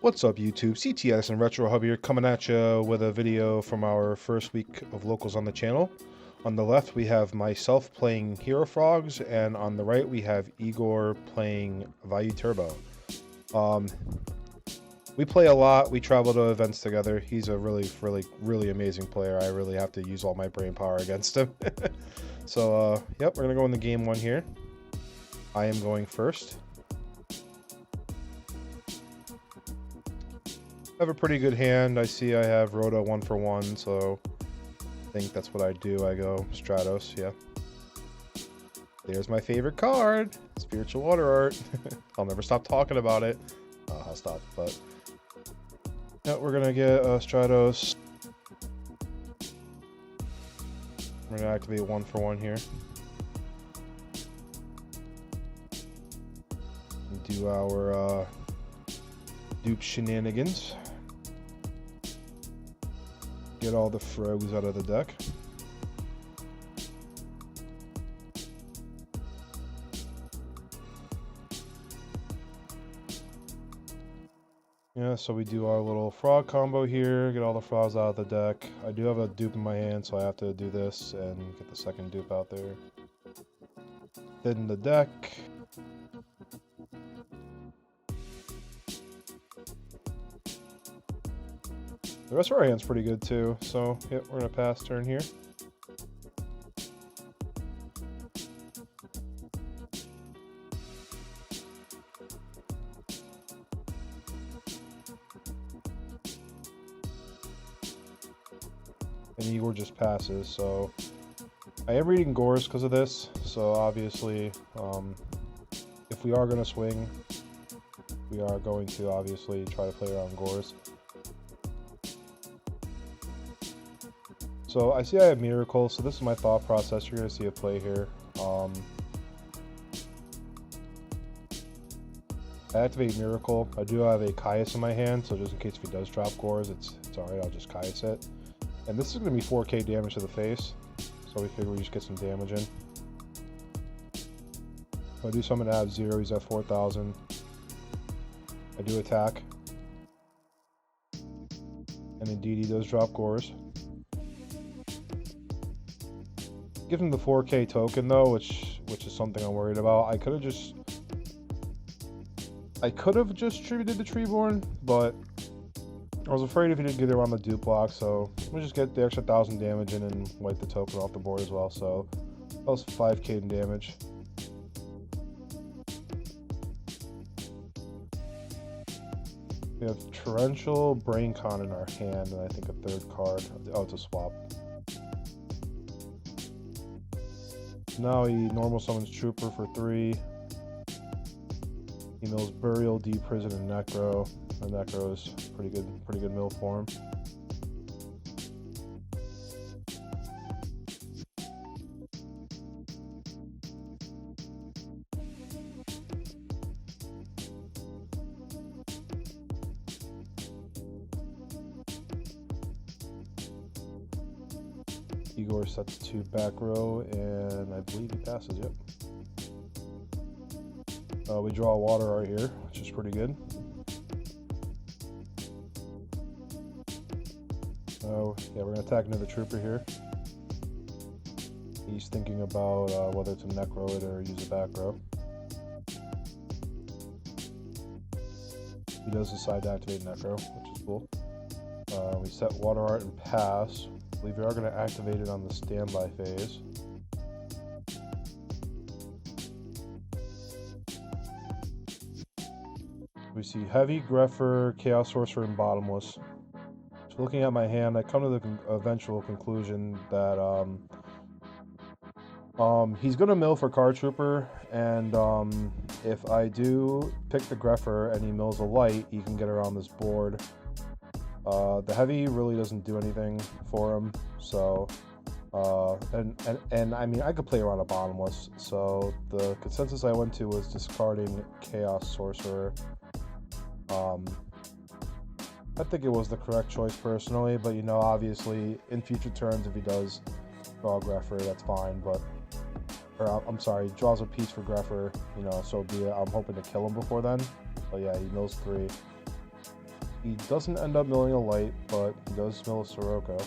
What's up, YouTube? CT Edison Retro Hub here, coming at you with a video from our first week of locals on the channel. On the left, we have myself playing Hero Frogs, and on the right, we have Igor playing Vayu Turbo. We play a lot. We travel to events together. He's a really amazing player. I really have to use all my brain power against him. So, yep, we're gonna go into game one here. I am going first. I have a pretty good hand. I see I have Rhoda 1-for-1, so I think that's what I do. I go Stratos, yeah. There's my favorite card, Spiritual Water Art. I'll never stop talking about it. I'll stop, but yeah, we're gonna get Stratos. We're gonna activate 1-for-1 here. And do our dupe shenanigans. Get all the frogs out of the deck. Yeah, so we do our little frog combo here, get all the frogs out of the deck. I do have a dupe in my hand, so I have to do this and get the second dupe out there. Thin the deck. The rest of our hand's pretty good too, so yep, we're gonna pass turn here. And Igor just passes, so I am reading Gores because of this, so obviously if we are going to swing, we are going to obviously try to play around Gores. So I see I have Miracle, so this is my thought process. You're going to see a play here. I activate Miracle. I do have a Caius in my hand, so just in case if he does drop Gores, it's alright, I'll just Caius it. And this is going to be 4k damage to the face, so we figure we just get some damage in. If I do something to have 0, he's at 4,000. I do attack. And indeed he does drop Gores. Give him the 4k token though, which is something I'm worried about. I could have just treated the Treeborn, but I was afraid if he didn't get around the dupe block, so we'll just get the extra 1,000 damage in and wipe the token off the board as well. So that was 5k in damage. We have Torrential Braincon in our hand, and I think a third card. Oh, it's a swap. Now he normal summons Trooper for 3. He mills Burial, Deep Prison, and Necro. The Necro is pretty good mill for him. Igor sets 2 back row, and I believe he passes, yep. We draw a Water Art here, which is pretty good. Oh, yeah, we're going to attack another Trooper here. He's thinking about whether to Necro it or use a back row. He does decide to activate Necro, which is cool. We set Water Art and pass. I believe we are going to activate it on the standby phase. We see Heavy, Grepher, Chaos Sorcerer, and Bottomless. So looking at my hand, I come to the eventual conclusion that he's going to mill for Card Trooper, and if I do pick the Grepher and he mills a light, he can get around this board. The Heavy really doesn't do anything for him, so and I mean I could play around a Bottomless, so the consensus I went to was discarding Chaos Sorcerer. I think it was the correct choice personally, but you know, obviously in future turns if he does draw Grepher, that's fine, but I'm sorry, draws a piece for Grepher, you know, so be it. I'm hoping to kill him before then. But yeah, he mills 3. He doesn't end up milling a light, but he does mill a Sirocco.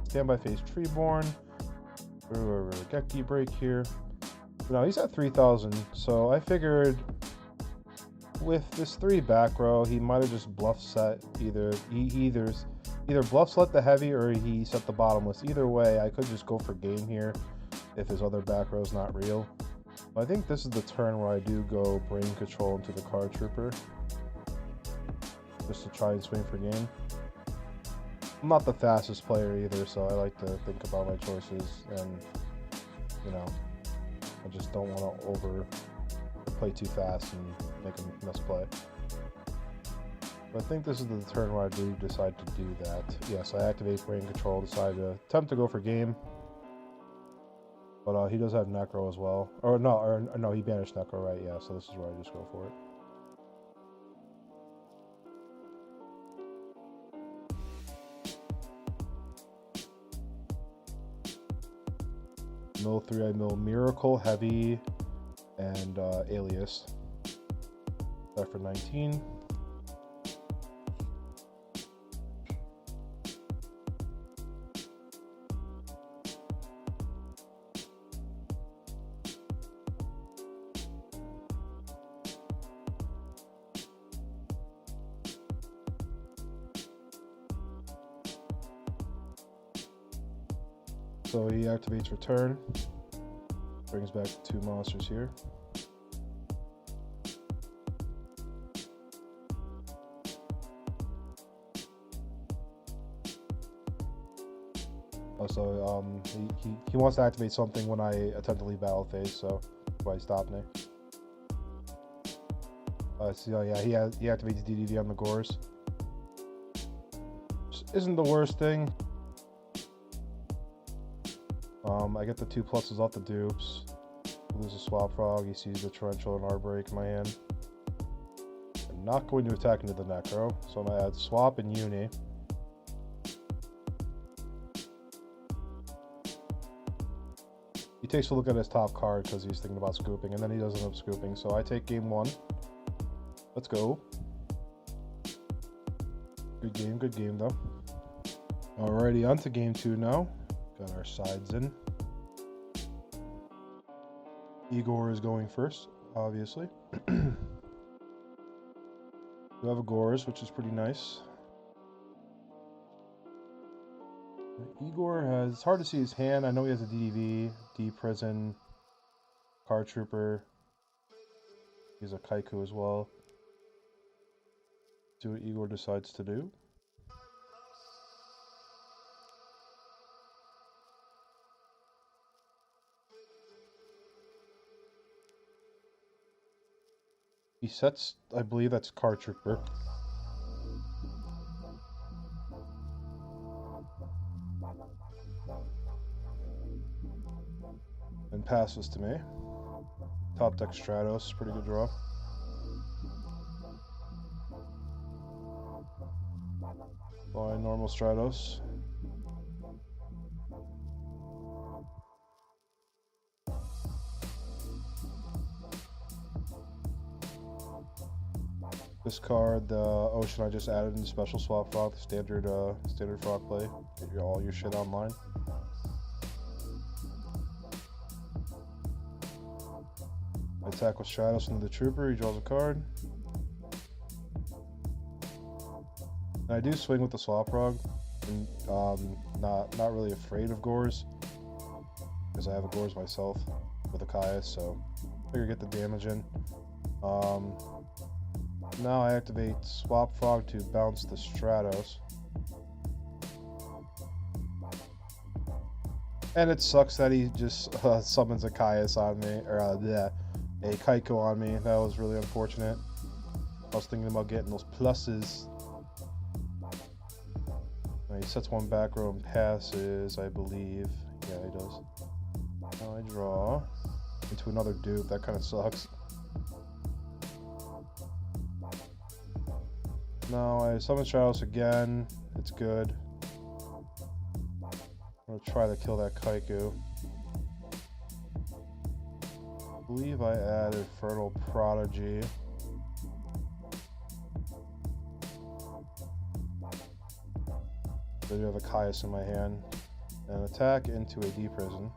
Standby phase Treeborn. Through a Geki break here. Now he's at 3,000, so I figured with this 3 back row, he might have just bluff set either bluff set the heavy or he set the bottomless. Either way, I could just go for game here if his other back row is not real. But I think this is the turn where I do go brain control into the card trooper just to try and swing for game. I'm not the fastest player either, so I like to think about my choices, and you know, I just don't want to play too fast and make a misplay. But I think this is the turn where I do decide to do that. Yes, I activate brain control, decide to attempt to go for game, but he does have Necro as well. Or no, he banished Necro, right? Yeah, so this is where I just go for it. Mill 3, I mill Miracle, Heavy, and Alias. That for 19. So he activates Return, brings back 2 monsters here. Also, he wants to activate something when I attempt to leave battle phase, so that's why he stopped me. So yeah, he activates DDV on the Gores. Which isn't the worst thing. I get the 2 pluses off the dupes. Lose a Swap Frog. He sees the Torrential and R-Break in my hand. I'm not going to attack into the Necro, so I'm going to add Swap and Uni. He takes a look at his top card because he's thinking about scooping, and then he does end up scooping. So I take game 1. Let's go. Good game though. Alrighty, on to game 2 now. Got our sides in. Igor is going first, obviously. We have a Gores, which is pretty nice. Igor has, it's hard to see his hand. I know he has a DDV, D-Prison, Card Trooper. He's a Kaiku as well. See what Igor decides to do. He sets, I believe that's Card Trooper. And passes to me. Top deck Stratos, pretty good draw. By normal Stratos. This card, the Ocean, I just added in the special Swap Frog, the standard frog play. Get all your shit online. I attack with Stratos into the Trooper, he draws a card. And I do swing with the Swap Frog, and not really afraid of Gores, because I have a Gores myself with a Caius, so I figure get the damage in. Now I activate Swap Frog to bounce the Stratos. And it sucks that he just summons a Caius on me, or a Kaiko on me. That was really unfortunate. I was thinking about getting those pluses. He sets 1 back row and passes, I believe. Yeah, he does. Now I draw into another dupe. That kind of sucks. Now I summon Stratos again. It's good. I'm gonna try to kill that Kaiku. I believe I added Fertile Prodigy. I do have a Caius in my hand. And attack into a D prison.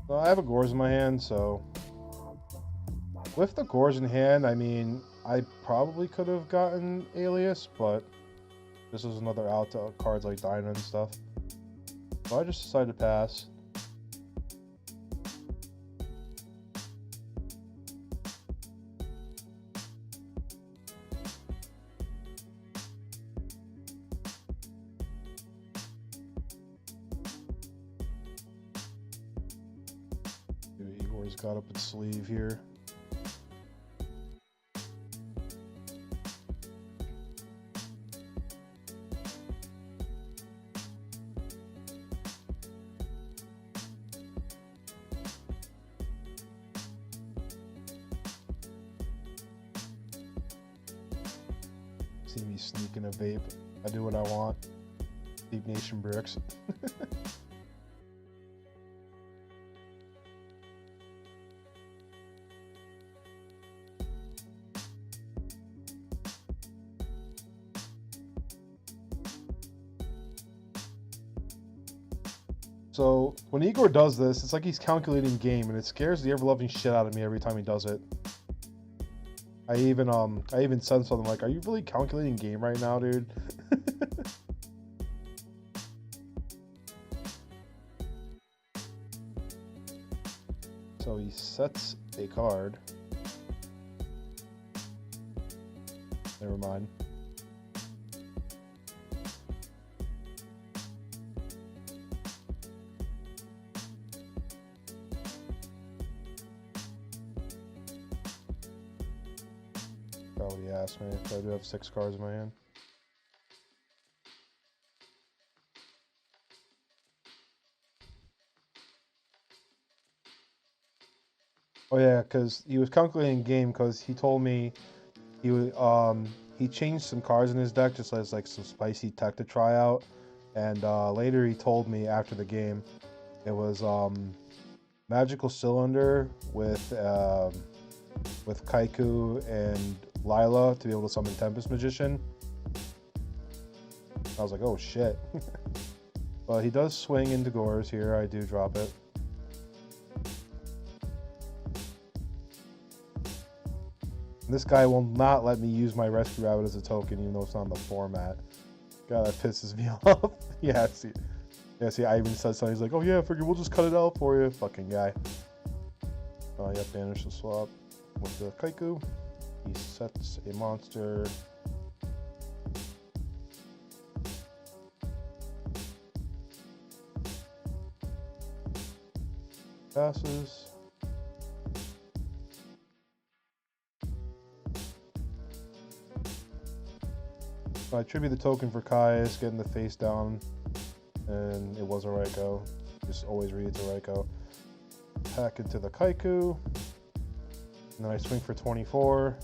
Well, I have a Gores in my hand, so with the Gores in hand, I mean, I probably could have gotten Alias, but this was another out to cards like Dyna and stuff. So I just decided to pass. Dude, Igor's got up its sleeve here. See me sneaking a vape. I do what I want. Deep Nation bricks. So when Igor does this, it's like he's calculating game, and it scares the ever-loving shit out of me every time he does it. I even said something like, "Are you really calculating game right now, dude?" So he sets a card. Never mind. Probably asked me if I do have 6 cards in my hand. Oh yeah, because he was calculating game because he told me he changed some cards in his deck just as like some spicy tech to try out, and later he told me after the game it was Magical Cylinder with Kaiku and Lila to be able to summon Tempest Magician. I was like, oh shit. But he does swing into Gores here. I do drop it. This guy will not let me use my Rescue Rabbit as a token, even though it's not on the format. God, that pisses me off. Yeah, see, I even said something. He's like, oh yeah, figure we'll just cut it out for you. Fucking guy. Oh, yeah, banish the swap with the Kaiku. He sets a monster. Passes. I tribute the token for Caius, getting the face down, and it was a Raikou. Just always read it's a Raikou. Pack into the Kaiku, and then I swing for 24.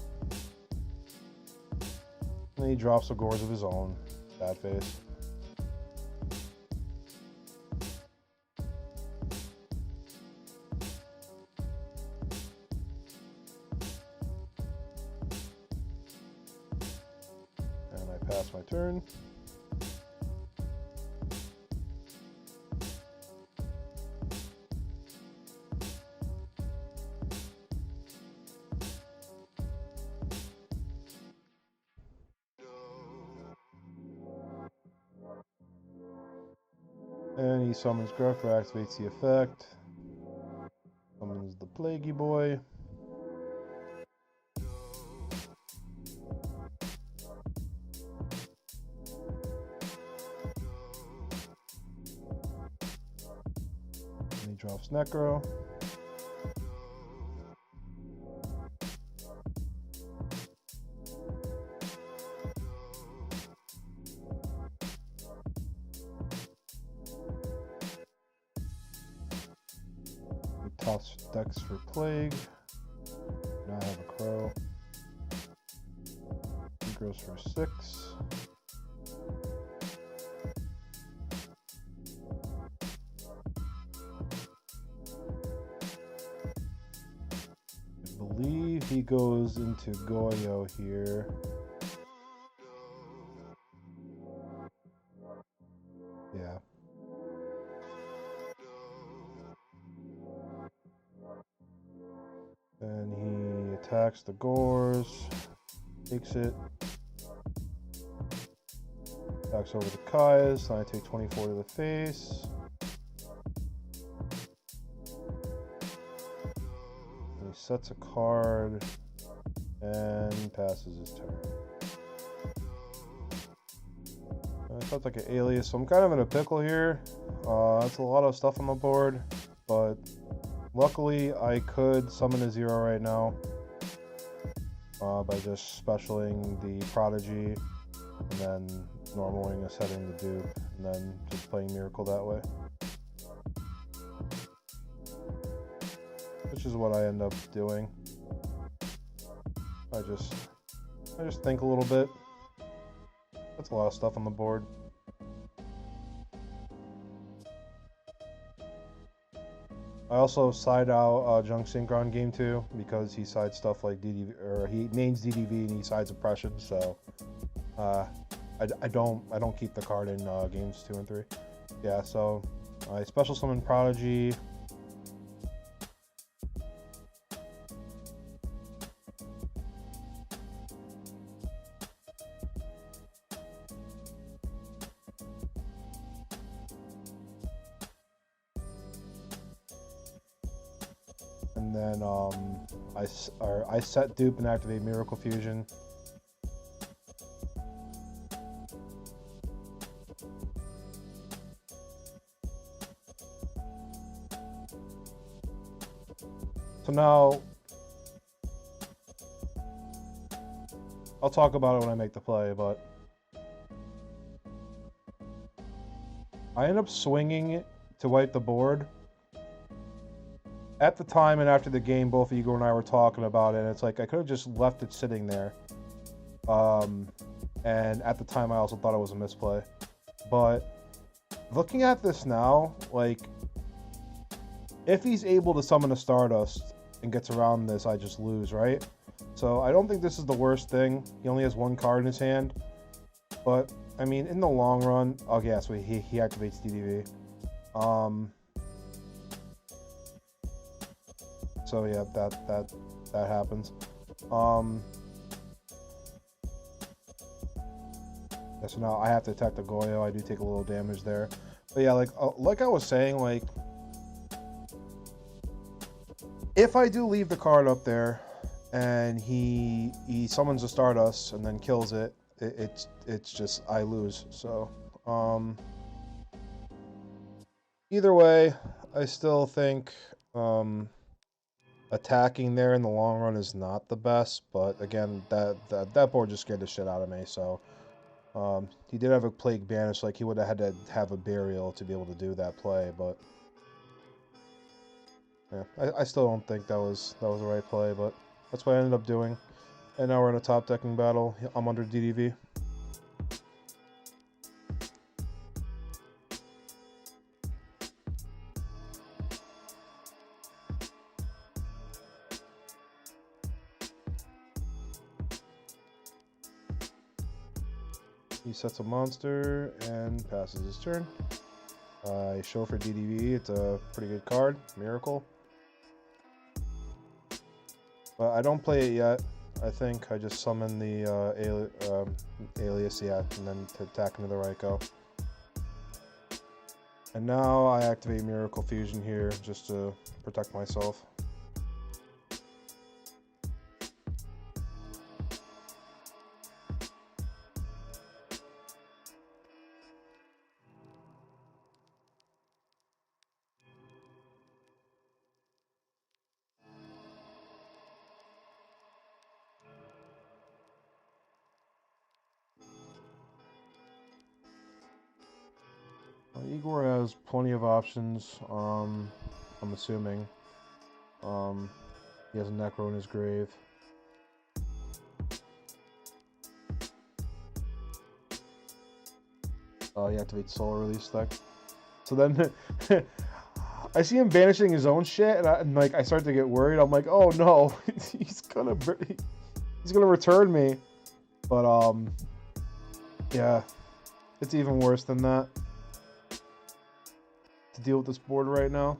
And then he drops the Gores of his own. Bad face. And I pass my turn. And he summons Gruff, activates the effect. Summons the Plaguey Boy. And he drops Necro. Toss decks for Plague. Now I have a Crow. He goes for 6. I believe he goes into Goyo here. Yeah. And he attacks the Gores, takes it, attacks over the Kai's, and I take 24 to the face. And he sets a card and passes his turn. I felt like an alias, so I'm kind of in a pickle here. That's a lot of stuff on the board, but luckily I could summon a 0 right now by just specialing the Prodigy and then normaling a setting the dupe and then just playing Miracle that way. Which is what I end up doing. I just think a little bit. That's a lot of stuff on the board. I also side out Junk Synchron game 2 because he sides stuff like DDV, or he mains DDV and he sides Oppression. So I don't keep the card in games 2 and 3. Yeah, so I special summon Prodigy. And then I set dupe and activate Miracle Fusion. So now I'll talk about it when I make the play, but I end up swinging to wipe the board. At the time and after the game, both Igor and I were talking about it, and it's like I could have just left it sitting there. And at the time, I also thought it was a misplay. But looking at this now, like, if he's able to summon a Stardust and gets around this, I just lose, right? So I don't think this is the worst thing. He only has 1 card in his hand. But, I mean, in the long run... Oh, yeah, so he activates DDV. So yeah, that happens. Yeah, so now I have to attack the Goyo. I do take a little damage there. But yeah, like I was saying, like, if I do leave the card up there and he summons a Stardust and then kills it, it's just I lose. So either way, I still think attacking there in the long run is not the best, but again, that board just scared the shit out of me. So he did have a Plague Banish, like he would have had to have a Burial to be able to do that play, but yeah, I still don't think that was the right play, but that's what I ended up doing. And now we're in a top decking battle. I'm under DDV. He sets a monster and passes his turn. I show for DDV. It's a pretty good card, Miracle. But I don't play it yet. I think I just summon the alias, yeah, and then to attack into the Raikou. And now I activate Miracle Fusion here just to protect myself. Igor has plenty of options, I'm assuming. He has a Necro in his grave. Oh, he activates Soul Release deck. So then I see him banishing his own shit, and like I start to get worried. I'm like, oh no, he's gonna return me. But yeah, it's even worse than that to deal with this board right now.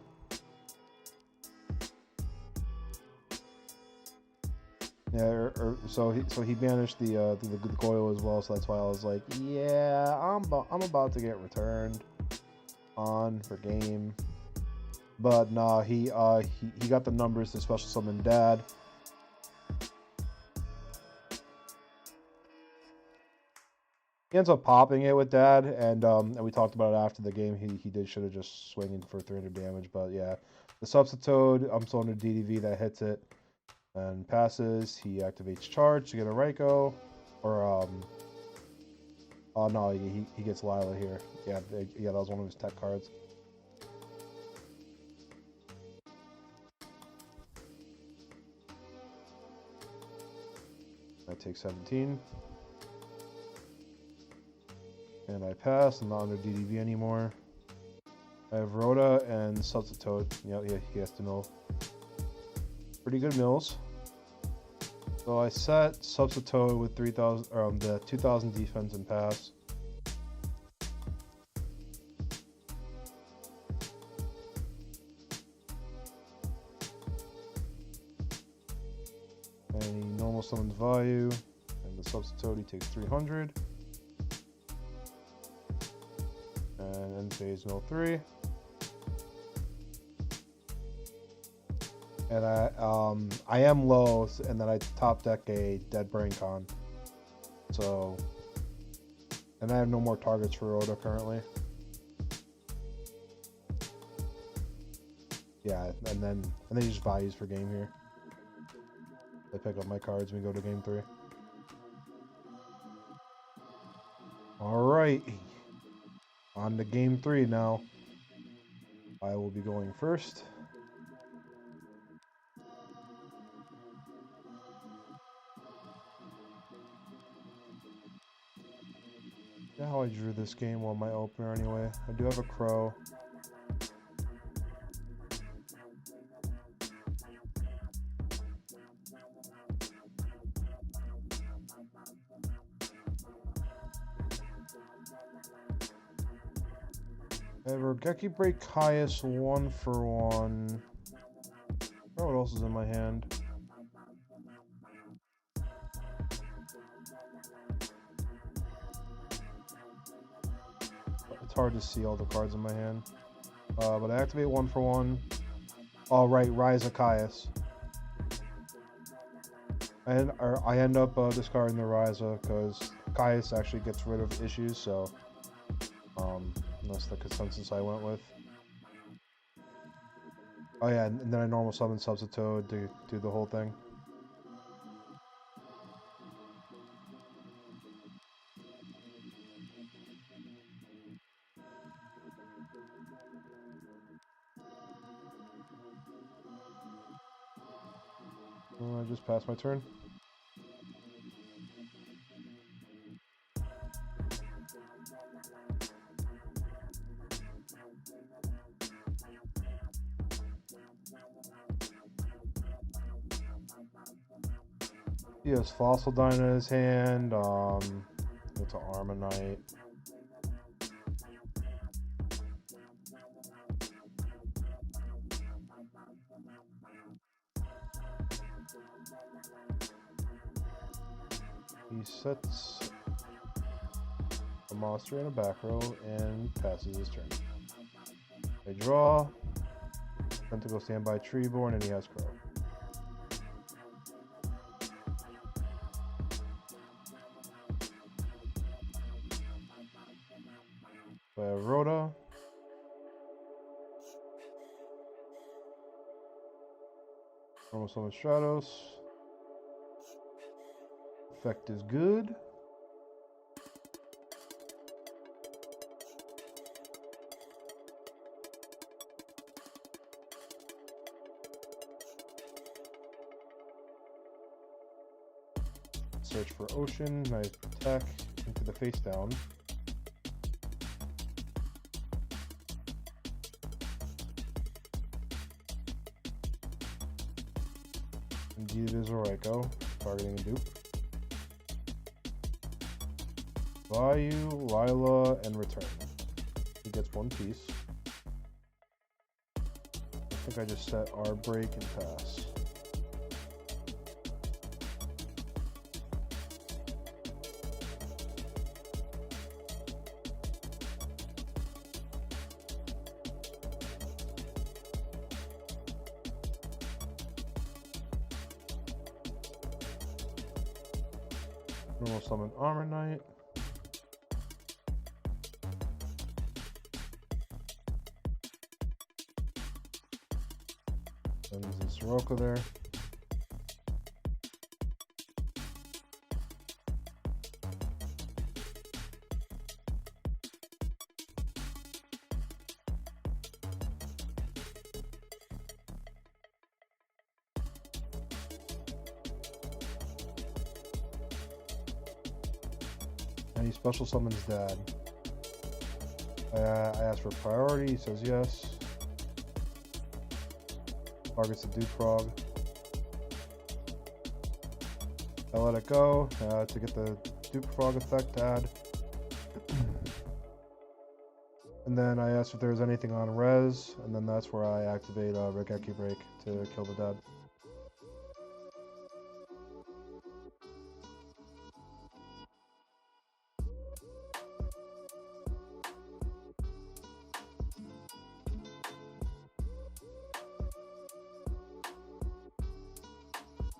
Yeah, so he banished the Goyle as well, so that's why I was like, yeah, I'm about to get returned on for game. But nah, he got the numbers to special summon Dad. He ends up popping it with Dad, and we talked about it after the game. He should have just swinging for 300 damage, but yeah, the Substitute, I'm still under DDV that hits it and passes. He activates Charge to get a Raikou, or oh no, he gets Lila here. Yeah, that was one of his tech cards. I take 17. And I pass. I'm not under DDV anymore. I have Rhoda and Substitute. Yeah, he has to mill. Pretty good mills. So I set Substitute with 3,000, the 2,000 defense and pass. And he normal summons Vayu, and the Substitute he takes 300. And end phase mill 3. And I am low, and then I top deck a Dead Brain Con. So, and I have no more targets for Rhoda currently. Yeah, and then just values for game here. I pick up my cards and we go to game 3. Alright. On to game 3 now. I will be going first. Yeah, how I drew this game on my opener anyway. I do have a Crow. I have Rogeki Break Caius 1-for-1. Oh, what else is in my hand? It's hard to see all the cards in my hand. But I activate 1-for-1. Oh, right, Rise of Caius. I end up discarding the Ryza because Caius actually gets rid of issues, so that's the consensus I went with. Oh yeah, and then I normal summon Substitute to do the whole thing. I just passed my turn. He has Fossil Dine in his hand. It's an Armonite. He sets a monster in a back row and passes his turn. I draw. Tentacle Standby Treeborn, and he has Crow. I have Rhoda. Normal Summon Stratos. Effect is good. search for ocean, I attack into the face down. Indeed it is a Raiko, targeting a dupe. Vayu, Lila, and return. He gets one piece. I think I just set R break and pass. Normal summon Armor Knight. Sends the Sirocco there. And he special summons Dad. I asked for priority, he says yes. Targets the Duke Frog. I let it go to get the Duke Frog effect add. And then I asked if there was anything on res, and then that's where I activate Regeki Break to kill the Dad.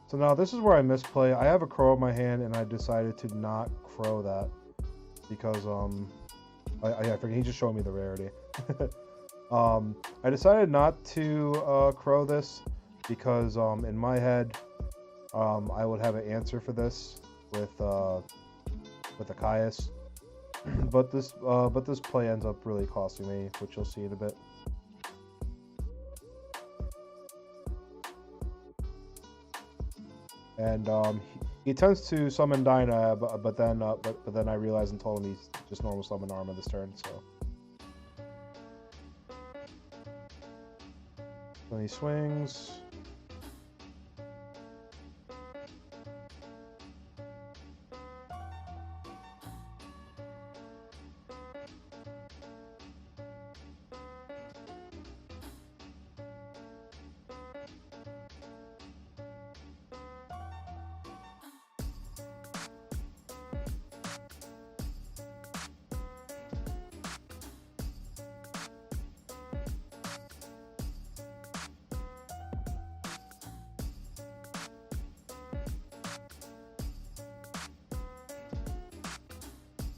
So now this is where I misplay. I have a crow in my hand and I decided to not crow that because I forget, he just showed me the rarity. I decided not to crow this because in my head I would have an answer for this with the Caius. but this play ends up really costing me, which you'll see in a bit. And he tends to summon Dinah, but then I realized and told him he's just normal summon Armor this turn. So then he swings.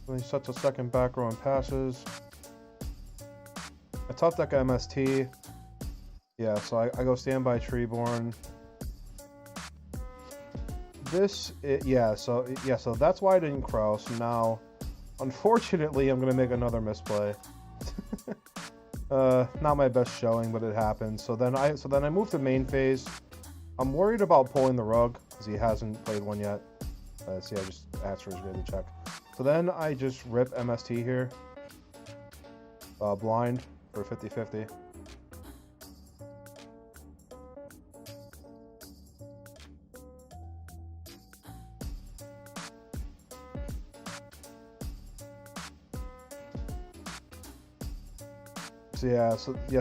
Then he sets a second back row and passes. I top deck MST. Yeah, so I go Standby Treeborn. So that's why I didn't crow. So now, unfortunately, I'm gonna make another misplay. Not my best showing, but it happens. So then I move to main phase. I'm worried about pulling the rug because he hasn't played one yet. See, I just asked for his grade to check. So then I just rip MST here. Blind for 50-50.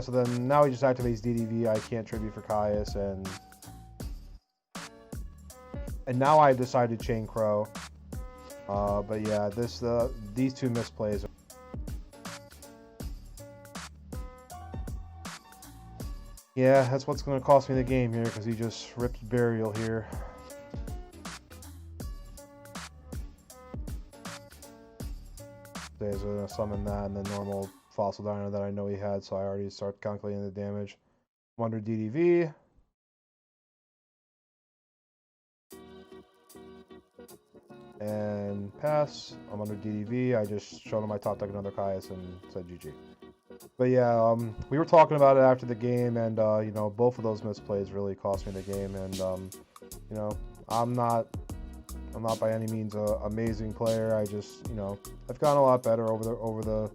So then now he just activates DDV. I can't tribute for Caius, and now I decide to chain Crow. But yeah, these two misplays. Yeah, that's what's going to cost me the game here, because he just ripped Burial here. So he's going to summon that and then normal Fossil Dino that I know he had, so I already start calculating the damage. I'm under DDV. And pass. I'm under DDV. I just showed him my top deck another Caius and said GG. But yeah, we were talking about it after the game, and you know, both of those misplays really cost me the game. And you know, I'm not I'm not by any means a amazing player. I just, you know, I've gotten a lot better over the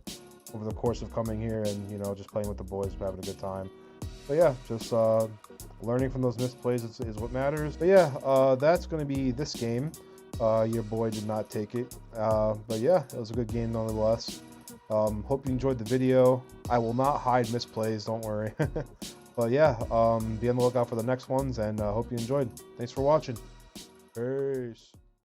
course of coming here, and, you know, just playing with the boys, having a good time. But yeah, just learning from those misplays is what matters. But yeah, that's going to be this game. Your boy did not take it. But yeah, it was a good game nonetheless. Hope you enjoyed the video. I will not hide misplays, don't worry. But yeah, be on the lookout for the next ones, and hope you enjoyed. Thanks for watching. Peace.